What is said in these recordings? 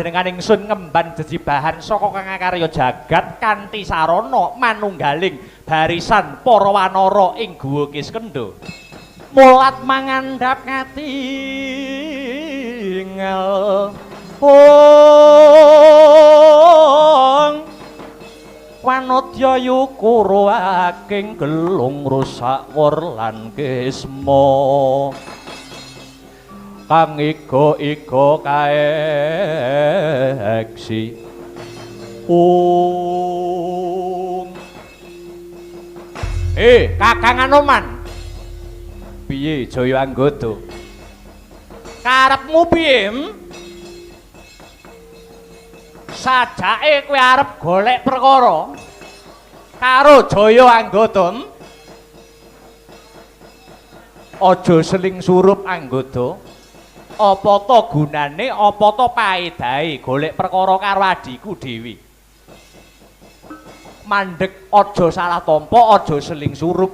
panjenengan ingsun ngemban jejibahan saka kang karya jagat kanthi sarana manunggaling barisan para wanara ing guwa Kiskendha. Mulat mangandhap katingal wanodya yukura aking gelung rusak wor lan kesma kang iga kaeksi Kakang Anoman piye Jaya Anggada karepmu piye sajake kowe arep golek perkara karo Jaya Anggada aja seling surup Anggada apa to gunane apa to paedahe golek perkara karo adiku Dewi mandeg aja salah tampa aja seling surup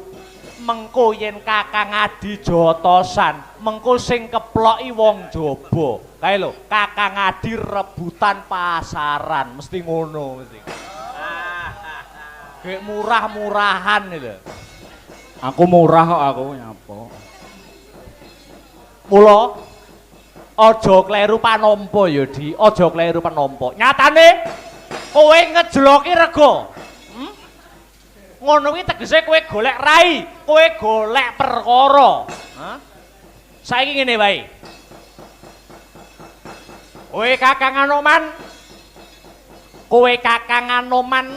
mengko yen Kakang Adi jotosan mengko sing keploki wong jaba kae lho Kakang Adi rebutan pasaran mesti ngono mesti gek murah-murahan lho aku murah kok aku nyapa mula aja kleru panampa ya Di aja kleru panampa nyatane kowe ngejloki rega ngono kuwi tegese kowe golek rai kowe golek perkara saiki ngene wae kowe Kakang Anoman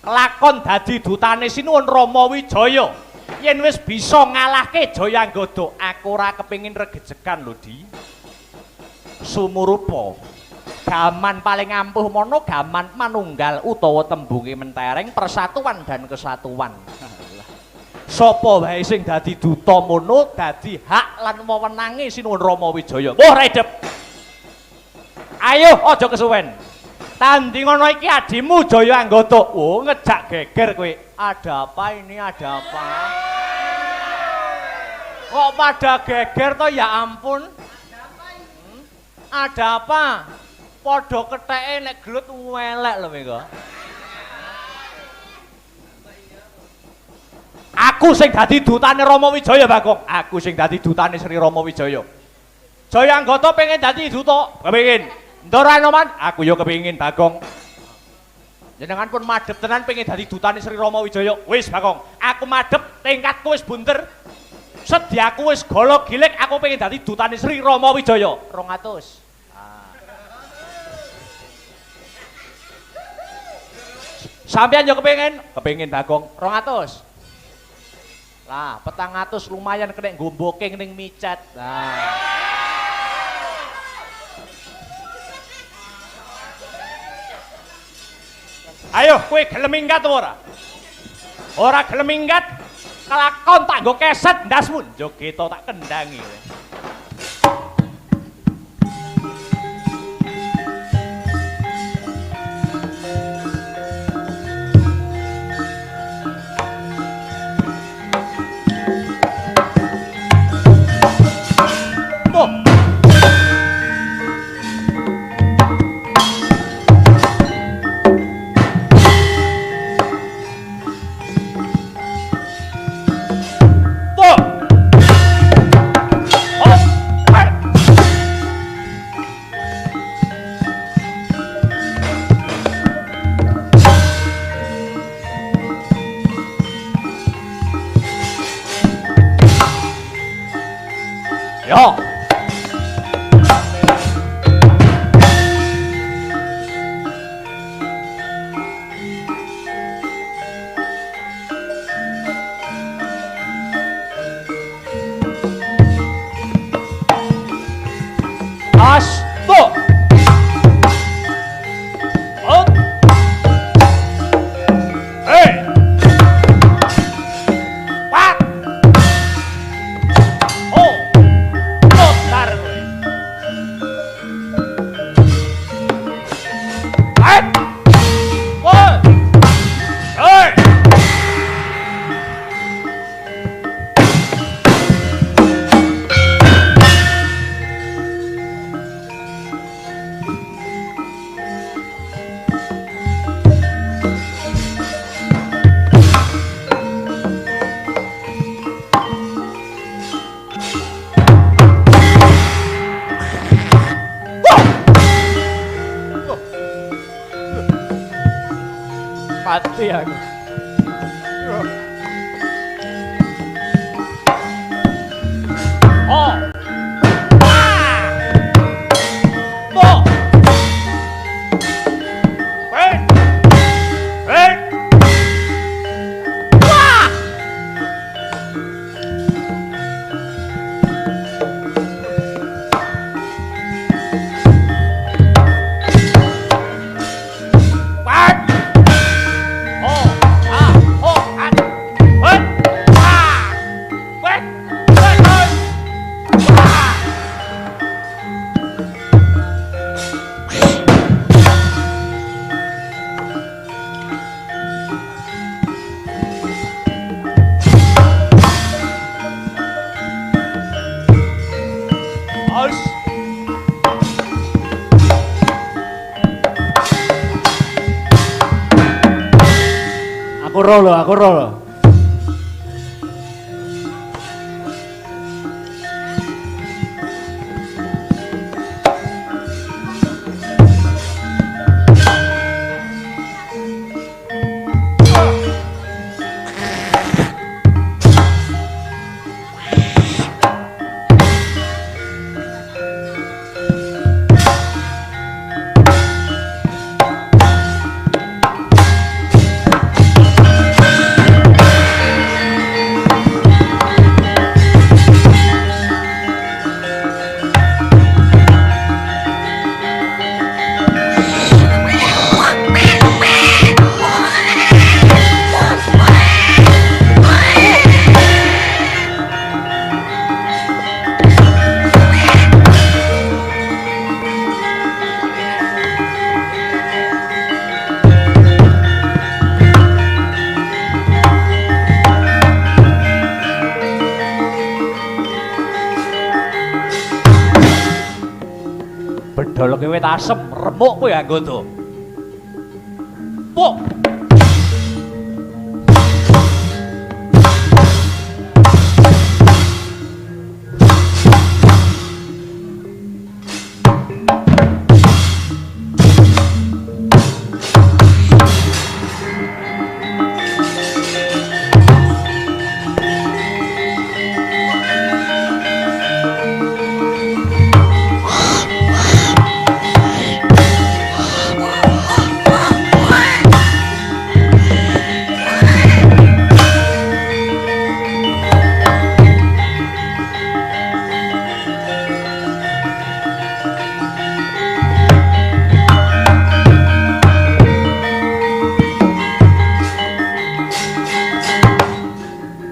lakon dadi dutane Sinuwun Rama Wijaya yen wis bisa ngalahke Jaya Anggada aku ora kepengin regejekan lho Di sumurupa gaman paling ampuh mono gaman manunggal utawa tembunge mentereng persatuan dan kesatuan sapa wae sing dadi duta mono dadi hak lan wewenange Sinuwun Rama Wijaya wah redep ayo aja kesuwen tanding ngono iki adimu Jaya Anggada oh ngejak geger kowe ada apa ini ada apa kok pada geger toh ya ampun ada apa padha ketheke nek gelut welek lho mengko aku sing dadi dutane Rama Wijaya Bagong aku sing dadi dutane Sri Rama Wijaya Jaya Anggada pengen dadi duta kepengin Ndara Anoman aku yo kepengin Bagong jenengan pun madhep tenan pengen dadi dutane Sri Rama Wijaya wis Bagong aku madhep tingkatku wis bunder sediaku wis golok gilik aku pengen dadi dutane Sri Rama Wijaya 200 sampeyan yo kepengin Bagong 200 lah 400 lumayan kena ngomboke ning micet nah ayo kowe gelem minggat ora gelem minggat kelakon tak nggo keset ndasmu joget tak kendangi Mati aku. Oh. Mo. Wait. Wait. Wah. Aku roll. Bedol wit asem, remuk kowe anggoto. Puk.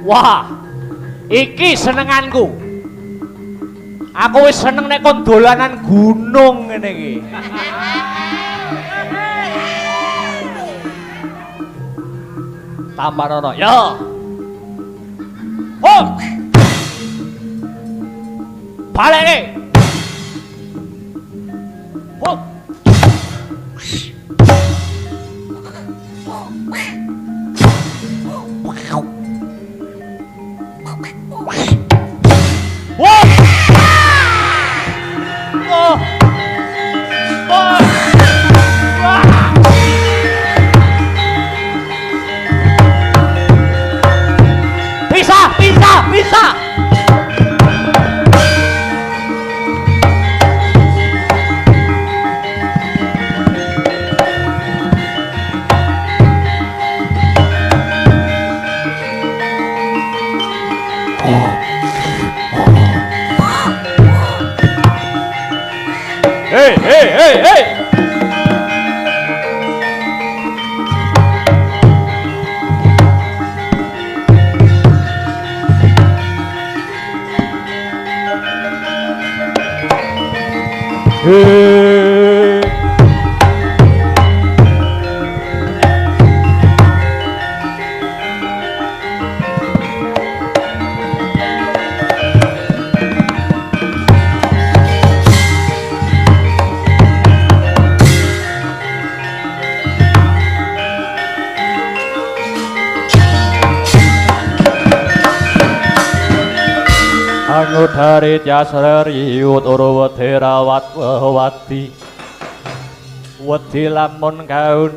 Wah, iki senenganku. Aku wis seneng nek kon dolanan gunung ngene iki. Tambarono, yo. Hop. Balik nih. Hop. Bisa. Hey. Anudharit Yasrari Uturwa Therawat Wati wedi lamun kauningan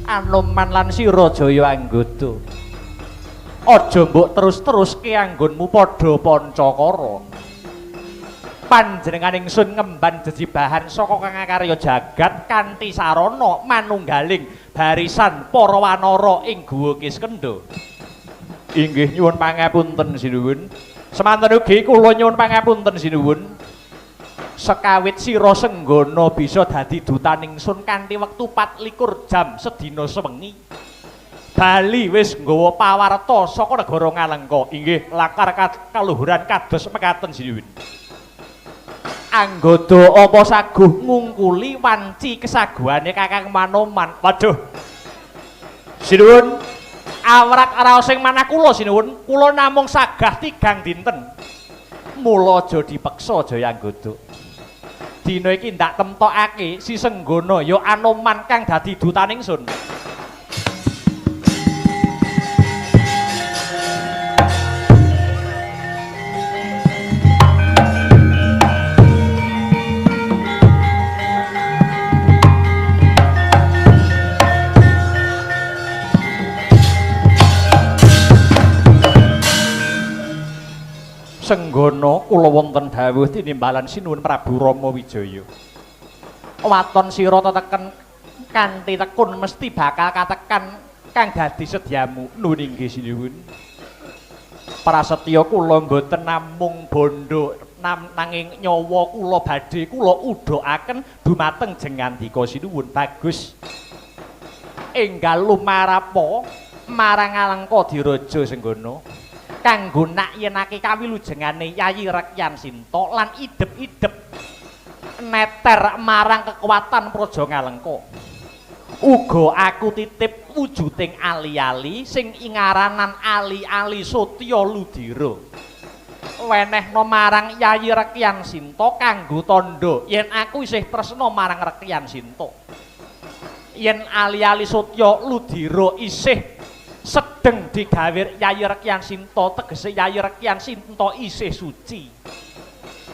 Anoman lan sira Jaya Anggada aja mbok terus-teruske anggonmu padha Pancakara panjenengan ingsun ngemban jejibahan saka kang karya jagat kanthi sarana manunggaling barisan para wanara ing Guwa Kiskendha. Inggih nyuwun pangapunten sinuwun. Semanten ugi kula nyuwun pangapunten sinuwun. Sekawit sira Senggana bisa dadi dutaning ingsun kanthi wektu 24 jam sedina sewengi. Bali wis nggawa pawarta saka negara Ngalengka. Inggih lakar kaluhuran kados mekaten sinuwun. Anggada apa saguh ngungkuli wanci kesaguhane Kakang Manoman. Waduh. Sinuwun, awrat raosing manah kula sinuwun, kula namung sagah 3 dinten. Mula aja dipeksa Jaya Anggada. Dina iki ndak temtokake si Senggana ya Anoman kang dadi dutaning ingsun. Senggana kula wonten dawuh tinimbalan sinuwun Prabu Rama Wijaya. Waton sira teteken kanthi tekun mesti bakal katekan kang dadi sedyamu. Nuwun inggih sinuwun. Prasetya kula mboten namung bondo nanging nyawa kula badhe kula udhakaken dumateng jengandika sinuwun. Bagus. Enggal lumarapa marang Alengka Diraja Senggana. Kanggo nakyenake kawilujengane Yayi Rekyan Sinta lan idep-idep neter marang kekuatan Praja Ngalengka. Uga aku titip wujuding ali-ali sing ingaranan ali-ali Sotya Ludira. Wenehna marang Yayi Rekyan Sinta kanggo tandha yen aku isih tresna marang Rekyan Sinta. Yen ali-ali Sotya Ludira isih sedeng digawir Yayi Rekyan Sinta tegese Yayi Rekyan Sinta isih suci.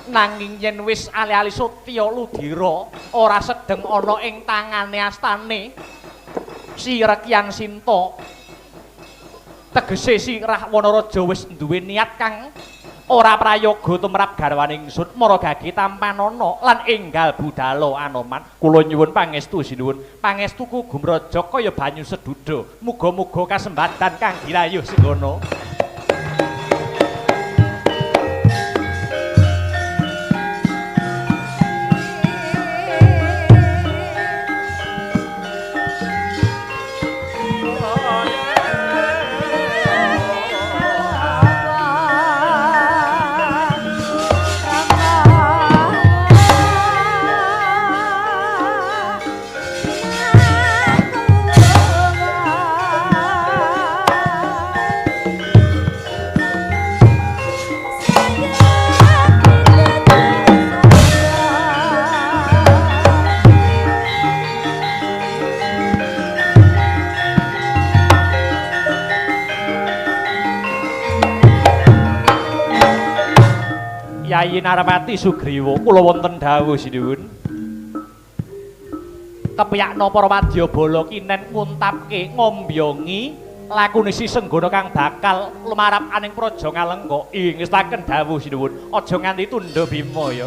Nanging yen wis ali-ali Sotya Ludira ora sedeng ana ing tangane astane si Rekyan Sinta tegese si Rahwana wis duwe niat kang ora prayoga tumrap garwaning ingsun Maragagi Tampanana lan enggal budala Anoman. Kula nyuwun pangestu sinuwun, pangestuku gumraja kaya banyu seduda. Muga-muga kasembadan kang dirayuh Senggana. Yayi Narpati Sugriwa kula wonten dawuh sinuwun. Kepiyakna para wadyabala kinen nguntapke ngombyongi lakune si Senggana kang bakal lumarap aning Praja Ngalengka. Ngestaken dawuh sinuwun, aja nganti tundha Bima ya.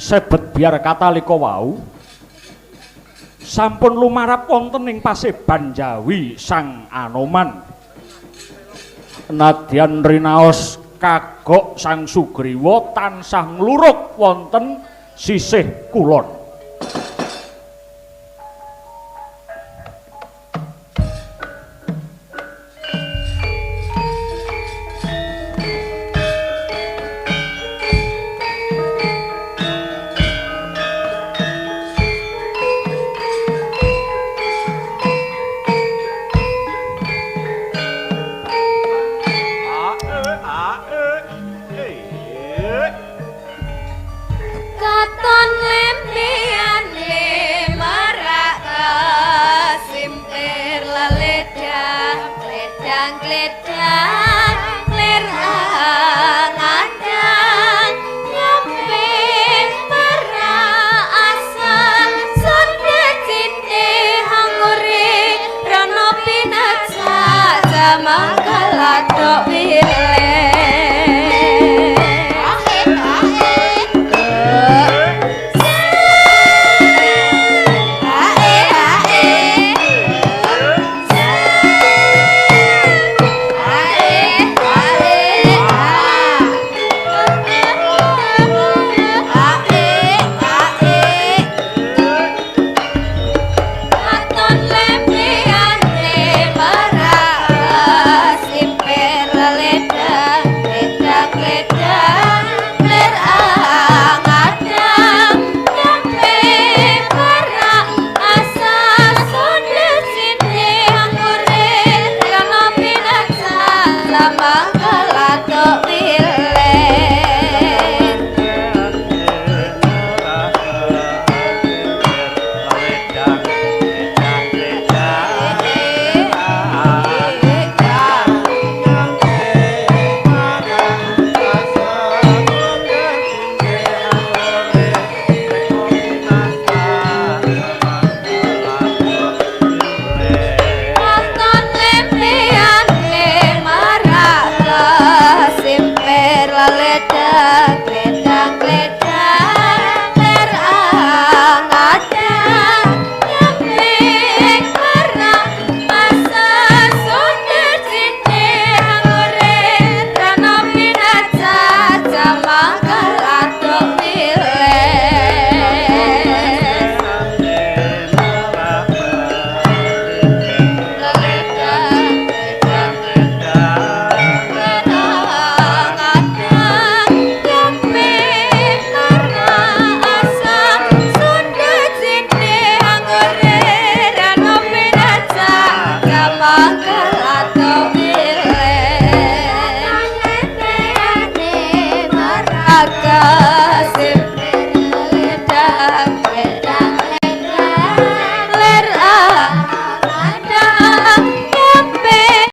Sebet biar katalika wau sampun lumarap wonten ing paseban Jawi Sang Anoman. Nadyan rinaos kagok Sang Sugriwa tansah nglurug wonten sisih kulon. bakal adoh